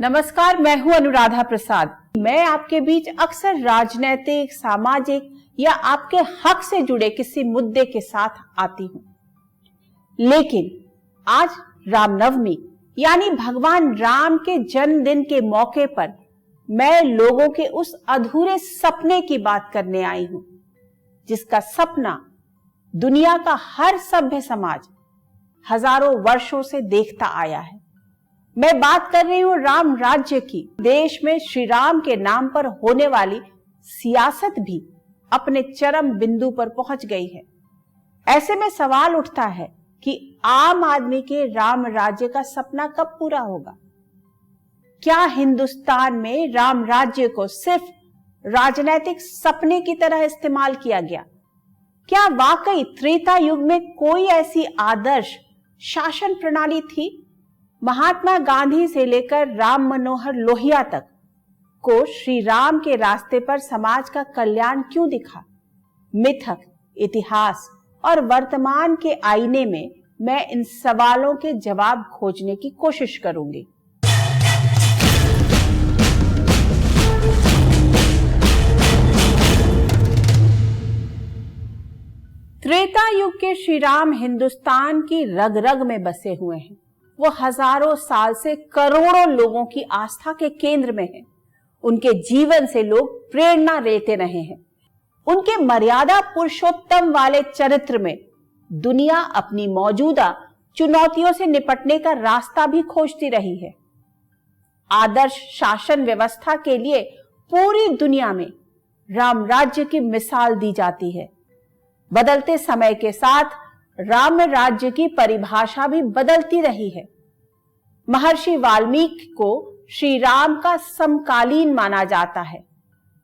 नमस्कार, मैं हूं अनुराधा प्रसाद। मैं आपके बीच अक्सर राजनीतिक, सामाजिक या आपके हक से जुड़े किसी मुद्दे के साथ आती हूं। लेकिन आज रामनवमी यानी भगवान राम के जन्मदिन के मौके पर मैं लोगों के उस अधूरे सपने की बात करने आई हूं, जिसका सपना दुनिया का हर सभ्य समाज हजारों वर्षों से देखता आया है। मैं बात कर रही हूं राम राज्य की। देश में श्री राम के नाम पर होने वाली सियासत भी अपने चरम बिंदु पर पहुंच गई है। ऐसे में सवाल उठता है कि आम आदमी के राम राज्य का सपना कब पूरा होगा? क्या हिंदुस्तान में राम राज्य को सिर्फ राजनीतिक सपने की तरह इस्तेमाल किया गया? क्या वाकई त्रेता युग में कोई ऐसी आदर्श शासन प्रणाली थी? महात्मा गांधी से लेकर राम मनोहर लोहिया तक को श्री राम के रास्ते पर समाज का कल्याण क्यों दिखा? मिथक, इतिहास और वर्तमान के आईने में मैं इन सवालों के जवाब खोजने की कोशिश करूंगी। त्रेता युग के श्री राम हिंदुस्तान की रग रग में बसे हुए हैं। वो हजारों साल से करोड़ों लोगों की आस्था के केंद्र में हैं। उनके जीवन से लोग प्रेरणा लेते रहे हैं। उनके मर्यादा पुरुषोत्तम वाले चरित्र में दुनिया अपनी मौजूदा चुनौतियों से निपटने का रास्ता भी खोजती रही है। आदर्श शासन व्यवस्था के लिए पूरी दुनिया में राम राज्य की मिसाल दी जाती है। बदलते समय के साथ राम राज्य की परिभाषा भी बदलती रही है। महर्षि वाल्मीकि को श्री राम का समकालीन माना जाता है।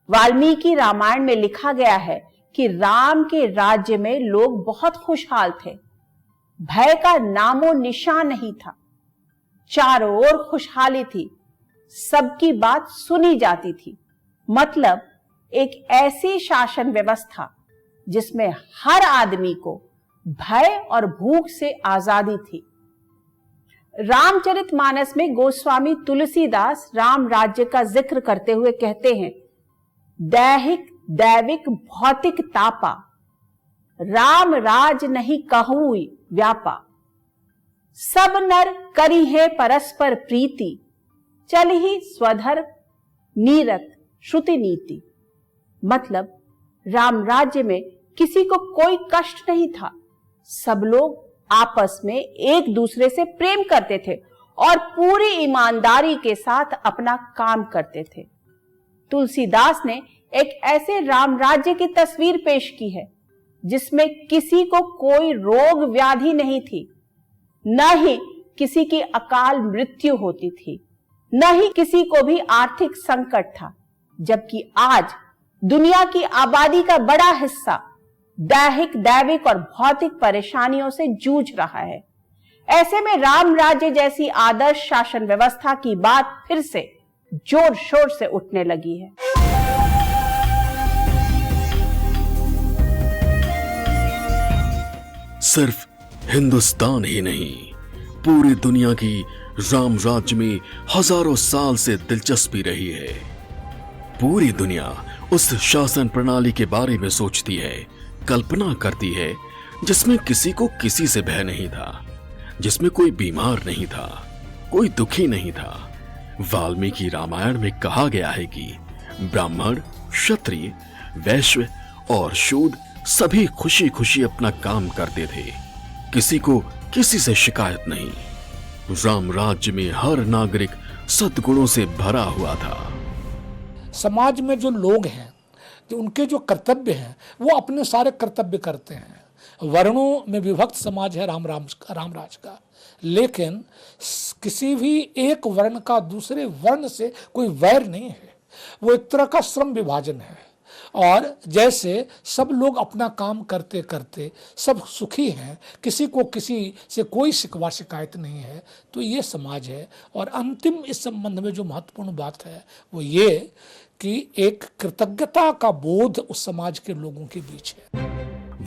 वाल्मीकि रामायण में लिखा गया है कि राम के राज्य में लोग बहुत खुशहाल थे। भय का नामो निशान नहीं था। चारों ओर खुशहाली थी। सबकी बात सुनी जाती थी। मतलब एक ऐसी शासन व्यवस्था जिसमें हर आदमी को भय और भूख से आजादी थी। रामचरितमानस में गोस्वामी तुलसीदास राम राज्य का जिक्र करते हुए कहते हैं, दैहिक दैविक भौतिक तापा, राम राज नहीं कहूँ व्यापा, सब नर करी है परस्पर प्रीति, चल ही स्वधर्म नीरत श्रुति नीति। मतलब राम राज्य में किसी को कोई कष्ट नहीं था। सब लोग आपस में एक दूसरे से प्रेम करते थे और पूरी ईमानदारी के साथ अपना काम करते थे। तुलसीदास ने एक ऐसे राम राज्य की तस्वीर पेश की है जिसमें किसी को कोई रोग व्याधि नहीं थी, न ही किसी की अकाल मृत्यु होती थी, न ही किसी को भी आर्थिक संकट था। जबकि आज दुनिया की आबादी का बड़ा हिस्सा दैहिक दैविक और भौतिक परेशानियों से जूझ रहा है। ऐसे में राम राज्य जैसी आदर्श शासन व्यवस्था की बात फिर से जोर शोर से उठने लगी है। सिर्फ हिंदुस्तान ही नहीं, पूरी दुनिया की राम राज्य में हजारों साल से दिलचस्पी रही है। पूरी दुनिया उस शासन प्रणाली के बारे में सोचती है, कल्पना करती है, जिसमें किसी को किसी से भय नहीं था, जिसमें कोई बीमार नहीं था, कोई दुखी नहीं था। वाल्मीकि रामायण में कहा गया है कि ब्राह्मण, क्षत्रिय, वैश्य और शूद्र सभी खुशी खुशी अपना काम करते थे। किसी को किसी से शिकायत नहीं। राम राज्य में हर नागरिक सद्गुणों से भरा हुआ था। समाज में जो लोग हैं, जो उनके जो कर्तव्य हैं, वो अपने सारे कर्तव्य करते हैं। वर्णों में विभक्त समाज है राम राज का, लेकिन किसी भी एक वर्ण का दूसरे वर्ण से कोई वैर नहीं है। वो एक तरह का श्रम विभाजन है। और जैसे सब लोग अपना काम करते करते सब सुखी हैं, किसी को किसी से कोई शिकवा शिकायत नहीं है, तो ये समाज है। और अंतिम इस संबंध में जो महत्वपूर्ण बात है वो ये कि एक कृतज्ञता का बोध उस समाज के लोगों के बीच है।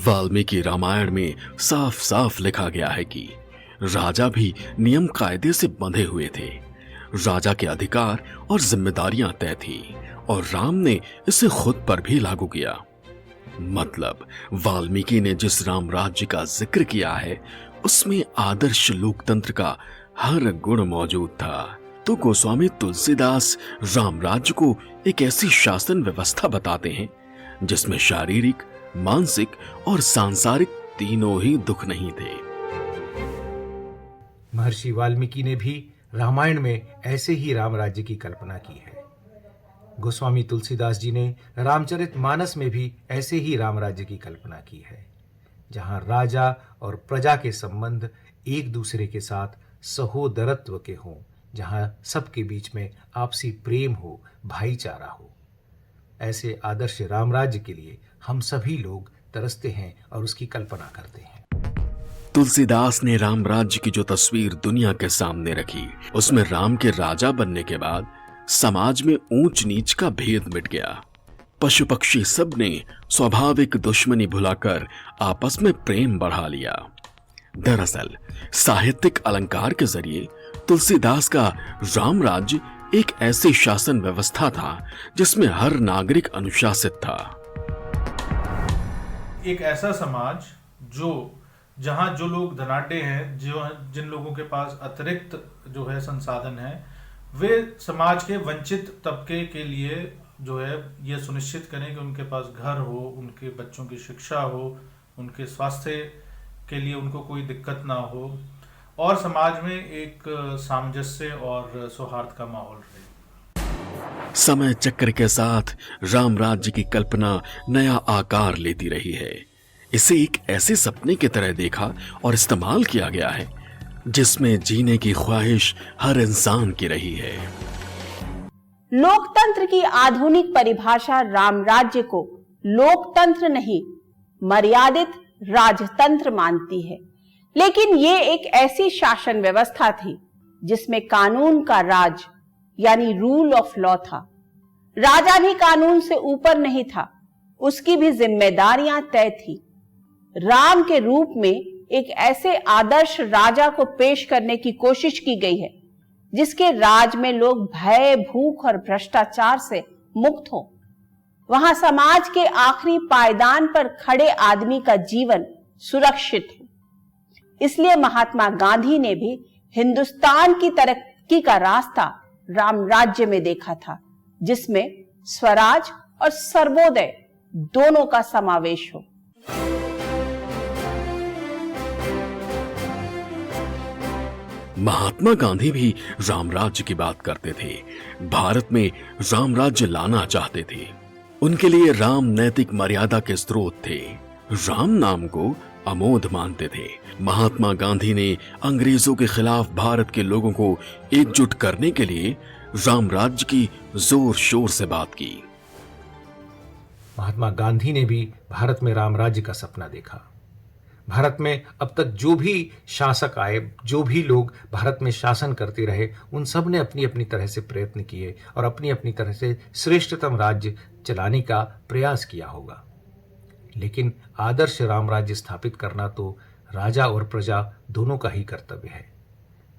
वाल्मीकि रामायण में साफ साफ लिखा गया है कि राजा भी नियम कायदे से बंधे हुए थे। राजा के अधिकार और जिम्मेदारियां तय थी और राम ने इसे खुद पर भी लागू किया। मतलब वाल्मीकि ने जिस राम राज्य का जिक्र किया है उसमें आदर्श लोकतंत्र का हर गुण मौजूद था। तो गोस्वामी तुलसीदास राम राज्य को एक ऐसी शासन व्यवस्था बताते हैं जिसमें शारीरिक, मानसिक और सांसारिक तीनों ही दुख नहीं थे। महर्षि वाल्मीकि ने भी रामायण में ऐसे ही राम राज्य की कल्पना की है। गोस्वामी तुलसीदास जी ने रामचरितमानस में भी ऐसे ही राम राज्य की कल्पना की है, जहां राजा और प्रजा के संबंध एक दूसरे के साथ सहोदरत्व के हों, जहां सबके बीच में आपसी प्रेम हो, भाईचारा हो। ऐसे आदर्श राम राज्य के लिए हम सभी लोग तरसते हैं और उसकी कल्पना करते हैं। तुलसीदास ने राम राज्य की जो तस्वीर दुनिया के सामने रखी, उसमें राम के राजा बनने के बाद समाज में ऊंच नीच का भेद मिट गया। पशु पक्षी सब ने स्वाभाविक दुश्मनी भुलाकर आपस में प्रेम बढ़ा लिया। दरअसल साहित्यिक अलंकार के जरिए तुलसीदास का राम राज्य एक ऐसी शासन व्यवस्था था जिसमें हर नागरिक अनुशासित था। एक ऐसा समाज जहां जो लोग धनाढ्य हैं, जिन लोगों के पास अतिरिक्त जो है संसाधन है, वे समाज के वंचित तबके के लिए जो है ये सुनिश्चित करें कि उनके पास घर हो, उनके बच्चों की शिक्षा हो, उनके स्वास्थ्य के लिए उनको कोई दिक्कत ना हो और समाज में एक सामंजस्य और सौहार्द का माहौल रहे। समय चक्र के साथ राम राज्य की कल्पना नया आकार लेती रही है। इसे एक ऐसे सपने की तरह देखा और इस्तेमाल किया गया है जिसमें जीने की ख्वाहिश हर इंसान की रही है। लोकतंत्र की आधुनिक परिभाषा राम राज्य को लोकतंत्र नहीं, मर्यादित राजतंत्र मानती है। लेकिन ये एक ऐसी शासन व्यवस्था थी जिसमें कानून का राज यानी रूल ऑफ लॉ था। राजा भी कानून से ऊपर नहीं था, उसकी भी जिम्मेदारियां तय थी। राम के रूप में एक ऐसे आदर्श राजा को पेश करने की कोशिश की गई है जिसके राज में लोग भय, भूख और भ्रष्टाचार से मुक्त हो। वहां समाज के आखिरी पायदान पर खड़े आदमी का जीवन सुरक्षित हो। इसलिए महात्मा गांधी ने भी हिंदुस्तान की तरक्की का रास्ता राम राज्य में देखा था, जिसमें स्वराज और सर्वोदय दोनों का समावेश हो। महात्मा गांधी भी राम राज्य की बात करते थे। भारत में राम राज्य लाना चाहते थे। उनके लिए राम नैतिक मर्यादा के स्रोत थे। राम नाम को अमोघ मानते थे। महात्मा गांधी ने अंग्रेजों के खिलाफ भारत के लोगों को एकजुट करने के लिए राम राज्य की जोर शोर से बात की। महात्मा गांधी ने भी भारत में राम राज्य का सपना देखा। भारत में अब तक जो भी शासक आए, जो भी लोग भारत में शासन करते रहे, उन सब ने अपनी अपनी तरह से प्रयत्न किए और अपनी अपनी तरह से श्रेष्ठतम राज्य चलाने का प्रयास किया होगा। लेकिन आदर्श राम राज्य स्थापित करना तो राजा और प्रजा दोनों का ही कर्तव्य है।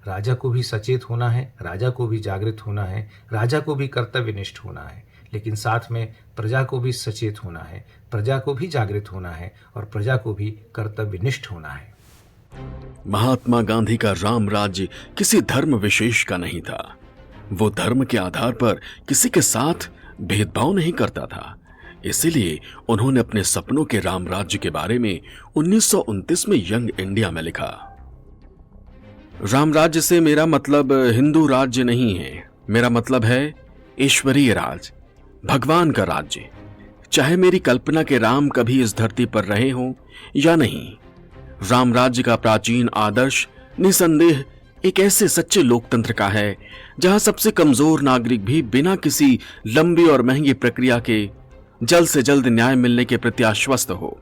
राजा को भी सचेत होना है, राजा को भी जागृत होना है, राजा को भी कर्तव्यनिष्ठ होना है, लेकिन साथ में प्रजा को भी सचेत होना है, प्रजा को भी जागृत होना है और प्रजा को भी कर्तव्यनिष्ठ होना है। महात्मा गांधी का राम राज्य किसी धर्म विशेष का नहीं था। वो धर्म के आधार पर किसी के साथ भेदभाव नहीं करता था। इसीलिए उन्होंने अपने सपनों के राम राज्य के बारे में 1929 में यंग इंडिया में लिखा, राम राज्य से मेरा मतलब हिंदू राज्य नहीं है। मेरा मतलब है ईश्वरीय राज, भगवान का राज्य। चाहे मेरी कल्पना के राम कभी इस धरती पर रहे हों या नहीं, राम राज्य का प्राचीन आदर्श निसंदेह एक ऐसे सच्चे लोकतंत्र का है जहां सबसे कमजोर नागरिक भी बिना किसी लंबी और महंगी प्रक्रिया के जल्द से जल्द न्याय मिलने के प्रति आश्वस्त हो।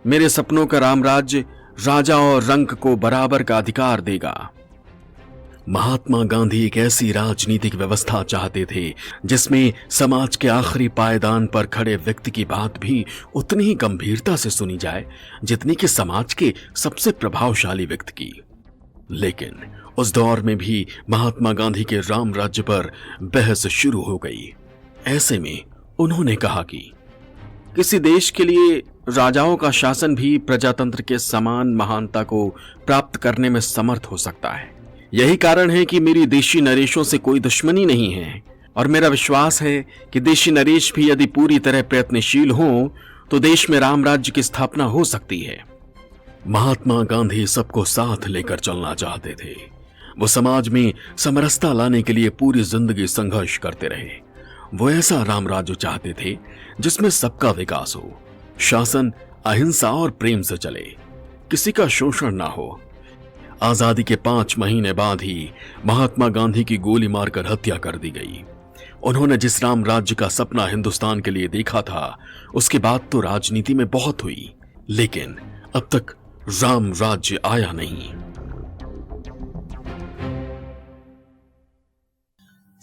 मेरे सपनों का राम राज्य राजा और रंक को बराबर का अधिकार देगा। महात्मा गांधी एक ऐसी राजनीतिक व्यवस्था चाहते थे जिसमें समाज के आखिरी पायदान पर खड़े व्यक्ति की बात भी उतनी ही गंभीरता से सुनी जाए जितनी कि समाज के सबसे प्रभावशाली व्यक्ति की। लेकिन उस दौर में भी महात्मा गांधी के राम राज्य पर बहस शुरू हो गई। ऐसे में उन्होंने कहा कि किसी देश के लिए राजाओं का शासन भी प्रजातंत्र के समान महानता को प्राप्त करने में समर्थ हो सकता है। यही कारण है कि मेरी देशी नरेशों से कोई दुश्मनी नहीं है और मेरा विश्वास है कि देशी नरेश भी यदि पूरी तरह प्रयत्नशील हों तो देश में राम राज्य की स्थापना हो सकती है। महात्मा गांधी सबको साथ लेकर चलना चाहते थे। वो समाज में समरसता लाने के लिए पूरी जिंदगी संघर्ष करते रहे। वो ऐसा राम राज्य चाहते थे जिसमें सबका विकास हो, शासन अहिंसा और प्रेम से चले, किसी का शोषण ना हो। आजादी के 5 महीने बाद ही महात्मा गांधी की गोली मारकर हत्या कर दी गई। उन्होंने जिस राम राज्य का सपना हिंदुस्तान के लिए देखा था, उसके बाद तो राजनीति में बहुत हुई, लेकिन अब तक राम राज्य आया नहीं।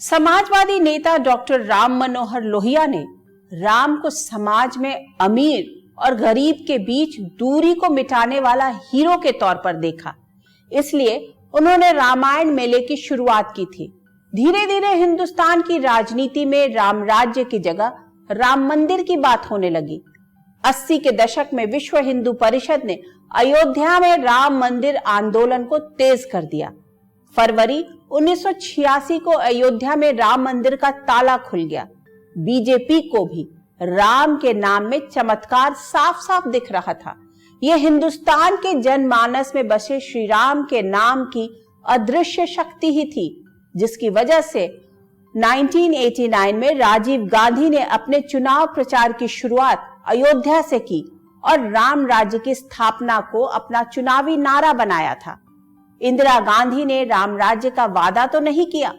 समाजवादी नेता डॉक्टर राम मनोहर लोहिया ने राम को समाज में अमीर और गरीब के बीच दूरी को मिटाने वाला हीरो के तौर पर देखा। इसलिए उन्होंने रामायण मेले की शुरुआत की थी। धीरे धीरे हिंदुस्तान की राजनीति में राम राज्य की जगह राम मंदिर की बात होने लगी। 80 के दशक में विश्व हिंदू परिषद ने अयोध्या में राम मंदिर आंदोलन को तेज कर दिया। फरवरी 1986 को अयोध्या में राम मंदिर का ताला खुल गया। बीजेपी को भी राम के नाम में चमत्कार साफ साफ दिख रहा था। यह हिंदुस्तान के जनमानस में बसे श्री राम के नाम की अदृश्य शक्ति ही थी, जिसकी वजह से 1989 में राजीव गांधी ने अपने चुनाव प्रचार की शुरुआत अयोध्या से की और राम राज्य की स्थापना को अपना चुनावी नारा बनाया था। इंदिरा गांधी ने राम राज्य का वादा तो नहीं किया,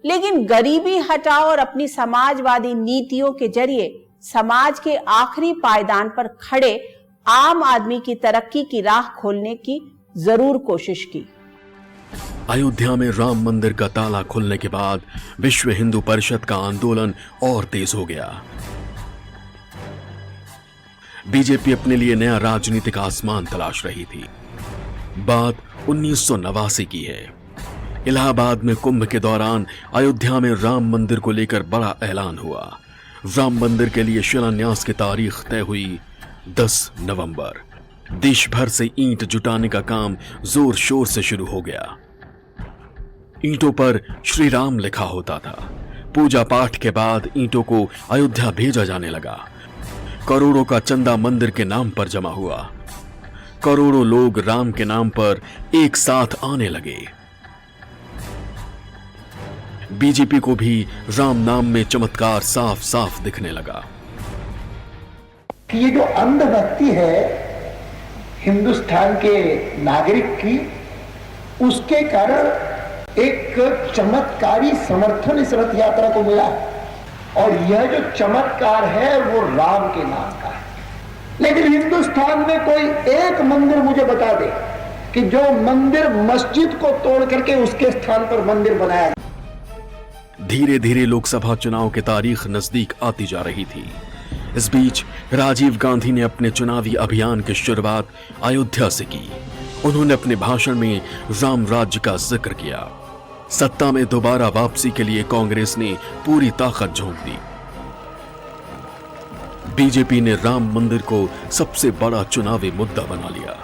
लेकिन गरीबी हटाओ और अपनी समाजवादी नीतियों के जरिए समाज के आखिरी पायदान पर खड़े आम आदमी की तरक्की की राह खोलने की जरूर कोशिश की। अयोध्या में राम मंदिर का ताला खुलने के बाद विश्व हिंदू परिषद का आंदोलन और तेज हो गया। बीजेपी अपने लिए नया राजनीतिक आसमान तलाश रही थी। बात 1989 की है। इलाहाबाद में कुंभ के दौरान अयोध्या में राम मंदिर को लेकर बड़ा ऐलान हुआ। राम मंदिर के लिए शिलान्यास की तारीख तय हुई 10 नवंबर। देश भर से ईंट जुटाने का काम जोर शोर से शुरू हो गया। ईंटों पर श्री राम लिखा होता था। पूजा पाठ के बाद ईंटों को अयोध्या भेजा जाने लगा। करोड़ों का चंदा मंदिर के नाम पर जमा हुआ। करोड़ों लोग राम के नाम पर एक साथ आने लगे। बीजेपी को भी राम नाम में चमत्कार साफ साफ दिखने लगा। कि ये जो अंधभक्ति है हिंदुस्तान के नागरिक की, उसके कारण एक चमत्कारी समर्थन इस रथ यात्रा को मिला और यह जो चमत्कार है वो राम के नाम का है। लेकिन हिंदुस्तान में कोई एक मंदिर मुझे बता दे कि जो मंदिर मस्जिद को तोड़ करके उसके स्थान पर मंदिर बनाया। धीरे धीरे लोकसभा चुनाव की तारीख नजदीक आती जा रही थी। इस बीच राजीव गांधी ने अपने चुनावी अभियान की शुरुआत अयोध्या से की। उन्होंने अपने भाषण में राम राज्य का जिक्र किया। सत्ता में दोबारा वापसी के लिए कांग्रेस ने पूरी ताकत झोंक दी। बीजेपी ने राम मंदिर को सबसे बड़ा चुनावी मुद्दा बना लिया।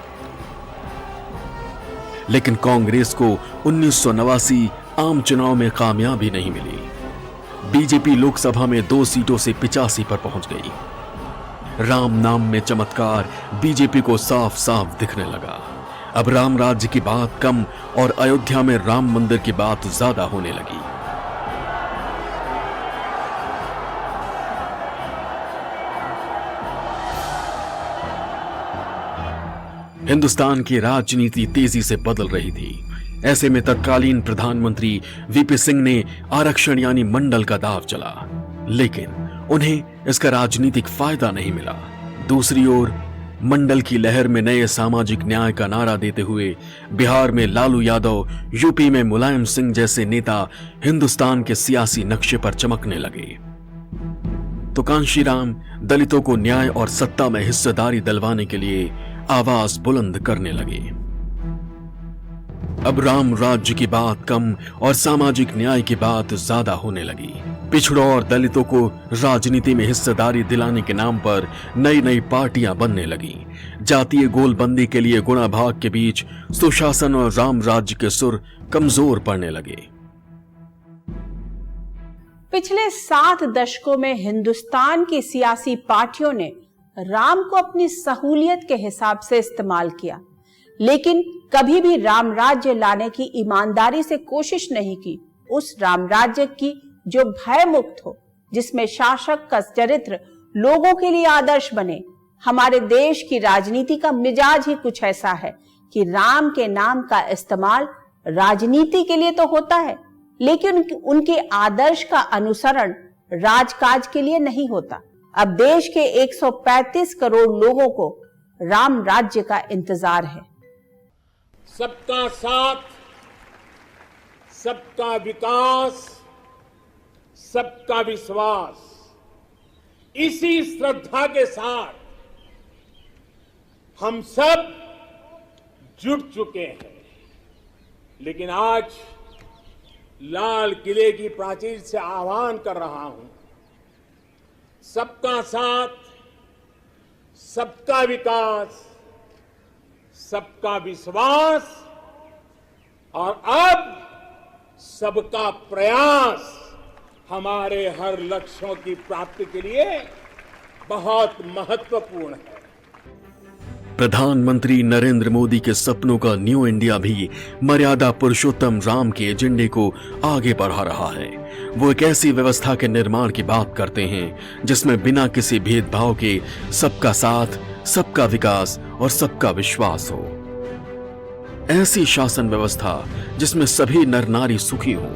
लेकिन कांग्रेस को 1989 आम चुनाव में कामयाबी नहीं मिली। बीजेपी लोकसभा में 2 सीटों से 85 पर पहुंच गई। राम नाम में चमत्कार बीजेपी को साफ साफ दिखने लगा। अब राम राज्य की बात कम और अयोध्या में राम मंदिर की बात ज्यादा होने लगी। हिंदुस्तान की राजनीति तेजी से बदल रही थी। ऐसे में तत्कालीन प्रधानमंत्री वीपी सिंह ने आरक्षण यानी मंडल का दाव चला, लेकिन उन्हें इसका राजनीतिक फायदा नहीं मिला। दूसरी ओर मंडल की लहर में नए सामाजिक न्याय का नारा देते हुए बिहार में लालू यादव, यूपी में मुलायम सिंह जैसे नेता हिंदुस्तान के सियासी नक्शे पर चमकने लगे। तो कांशीराम दलितों को न्याय और सत्ता में हिस्सेदारी दिलवाने के लिए आवाज बुलंद करने लगे। अब राम राज्य की बात कम और सामाजिक न्याय की बात ज्यादा होने लगी। पिछड़ों और दलितों को राजनीति में हिस्सेदारी दिलाने के नाम पर नई नई पार्टियां बनने लगी। जातीय गोलबंदी के लिए गुणा भाग के बीच सुशासन और राम राज्य के सुर कमजोर पड़ने लगे। पिछले 7 दशकों में हिंदुस्तान की सियासी पार्टियों ने राम को अपनी सहूलियत के हिसाब से इस्तेमाल किया, लेकिन कभी भी राम राज्य लाने की ईमानदारी से कोशिश नहीं की। उस राम राज्य की जो भय मुक्त हो, जिसमें शासक का चरित्र लोगों के लिए आदर्श बने। हमारे देश की राजनीति का मिजाज ही कुछ ऐसा है कि राम के नाम का इस्तेमाल राजनीति के लिए तो होता है, लेकिन उनके आदर्श का अनुसरण राजकाज के लिए नहीं होता। अब देश के 135 करोड़ लोगों को राम राज्य का इंतजार है। सबका साथ, सबका विकास, सबका विश्वास, इसी श्रद्धा के साथ हम सब जुट चुके हैं। लेकिन आज लाल किले की प्राचीर से आह्वान कर रहा हूं, सबका साथ, सबका विकास, सबका विश्वास और अब सबका प्रयास हमारे हर लक्ष्यों की प्राप्ति के लिए बहुत महत्वपूर्ण है। प्रधानमंत्री नरेंद्र मोदी के सपनों का न्यू इंडिया भी मर्यादा पुरुषोत्तम राम के एजेंडे को आगे बढ़ा रहा है। वो एक ऐसी व्यवस्था के निर्माण की बात करते हैं जिसमें बिना किसी भेदभाव के सबका साथ, सबका विकास और सबका विश्वास हो। ऐसी शासन व्यवस्था जिसमें सभी नर नारी सुखी हों।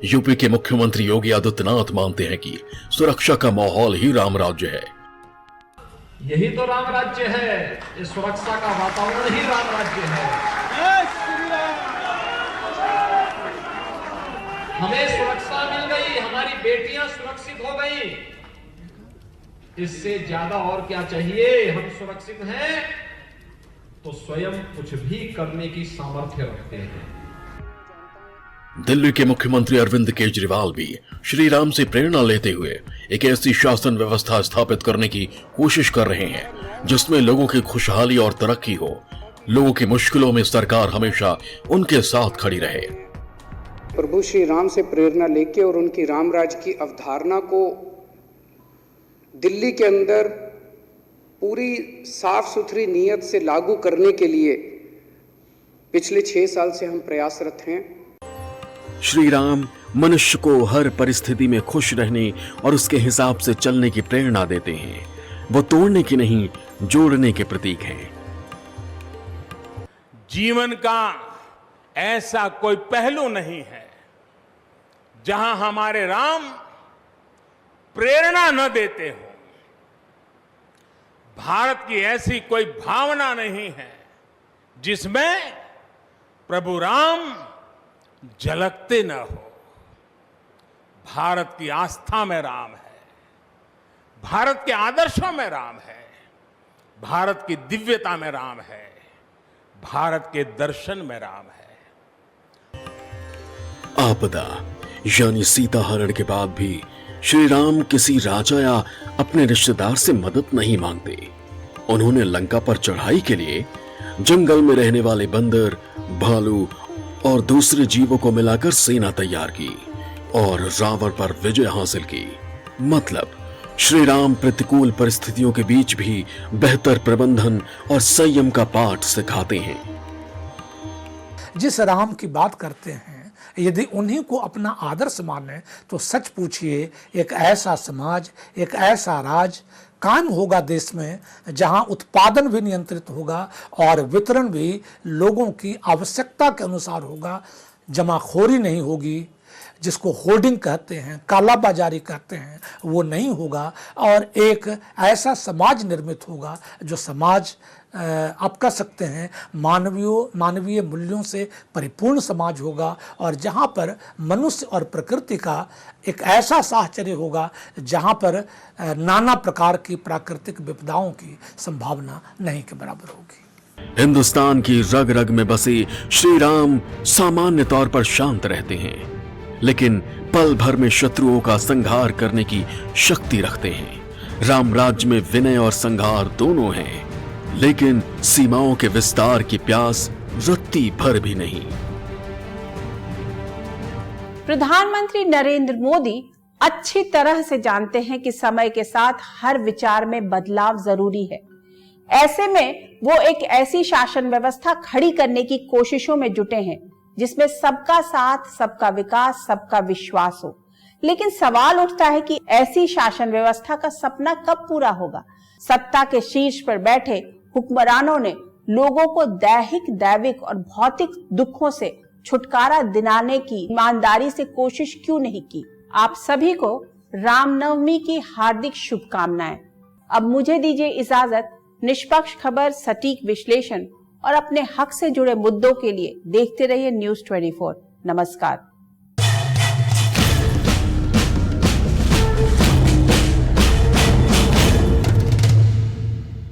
यूपी के मुख्यमंत्री योगी आदित्यनाथ मानते हैं कि सुरक्षा का माहौल ही राम राज्य है। यही तो राम राज्य है, ये सुरक्षा का वातावरण ही राम राज्य है। हमें सुरक्षा मिल गई, हमारी बेटियां सुरक्षित हो गई, इससे ज्यादा और क्या चाहिए। हम सुरक्षित हैं तो स्वयं कुछ भी करने की सामर्थ्य रखते हैं। दिल्ली के मुख्यमंत्री अरविंद केजरीवाल भी श्री राम से प्रेरणा लेते हुए एक ऐसी शासन व्यवस्था स्थापित करने की कोशिश कर रहे हैं जिसमें लोगों की खुशहाली और तरक्की हो। लोगों की मुश्किलों में सरकार हमेशा उनके साथ खड़ी रहे। प्रभु श्री राम से प्रेरणा लेके और उनकी राम राज की अवधारणा को दिल्ली के अंदर पूरी साफ सुथरी नीयत से लागू करने के लिए पिछले 6 साल से हम प्रयासरत हैं। श्री राम मनुष्य को हर परिस्थिति में खुश रहने और उसके हिसाब से चलने की प्रेरणा देते हैं। वो तोड़ने की नहीं, जोड़ने के प्रतीक हैं। जीवन का ऐसा कोई पहलू नहीं है जहां हमारे राम प्रेरणा न देते हो। भारत की ऐसी कोई भावना नहीं है जिसमें प्रभु राम झलकते न हो। भारत की आस्था में राम है, भारत के आदर्शों में राम है, भारत की दिव्यता में राम है, भारत के दर्शन में राम है। आपदा यानी सीता हरण के बाद भी श्री राम किसी राजा या अपने रिश्तेदार से मदद नहीं मांगते। उन्होंने लंका पर चढ़ाई के लिए जंगल में रहने वाले बंदर, भालू और दूसरे जीवों को मिलाकर सेना तैयार की और रावण पर विजय हासिल की। मतलब श्री राम प्रतिकूल परिस्थितियों के बीच भी बेहतर प्रबंधन और संयम का पाठ सिखाते हैं। जिस राम की बात करते हैं, यदि उन्हीं को अपना आदर्श माने तो सच पूछिए एक ऐसा समाज, एक ऐसा राज कायम होगा देश में जहां उत्पादन भी नियंत्रित होगा और वितरण भी लोगों की आवश्यकता के अनुसार होगा। जमाखोरी नहीं होगी, जिसको होर्डिंग कहते हैं, काला बाजारी कहते हैं, वो नहीं होगा और एक ऐसा समाज निर्मित होगा जो समाज आप कह सकते हैं मानवीय मूल्यों से परिपूर्ण समाज होगा और जहाँ पर मनुष्य और प्रकृति का एक ऐसा साहचर्य होगा जहाँ पर नाना प्रकार की प्राकृतिक विपदाओं की संभावना नहीं के बराबर होगी। हिंदुस्तान की रग रग में बसे श्री राम सामान्य तौर पर शांत रहते हैं, लेकिन पल भर में शत्रुओं का संहार करने की शक्ति रखते हैं। राम राज्य में विनय और संहार दोनों हैं, लेकिन सीमाओं के विस्तार की प्यास रत्ती भर भी नहीं। प्रधानमंत्री नरेंद्र मोदी अच्छी तरह से जानते हैं कि समय के साथ हर विचार में बदलाव जरूरी है। ऐसे में वो एक ऐसी शासन व्यवस्था खड़ी करने की कोशिशों में जुटे हैं जिसमें सबका साथ, सबका विकास, सबका विश्वास हो। लेकिन सवाल उठता है कि ऐसी शासन व्यवस्था का सपना कब पूरा होगा? सत्ता के शीर्ष पर बैठे हुक्मरानों ने लोगों को दैहिक, दैविक और भौतिक दुखों से छुटकारा दिलाने की ईमानदारी से कोशिश क्यों नहीं की? आप सभी को रामनवमी की हार्दिक शुभकामनाएं। अब मुझे दीजिए इजाजत। निष्पक्ष खबर, सटीक विश्लेषण और अपने हक से जुड़े मुद्दों के लिए देखते रहिए न्यूज़ 24। नमस्कार।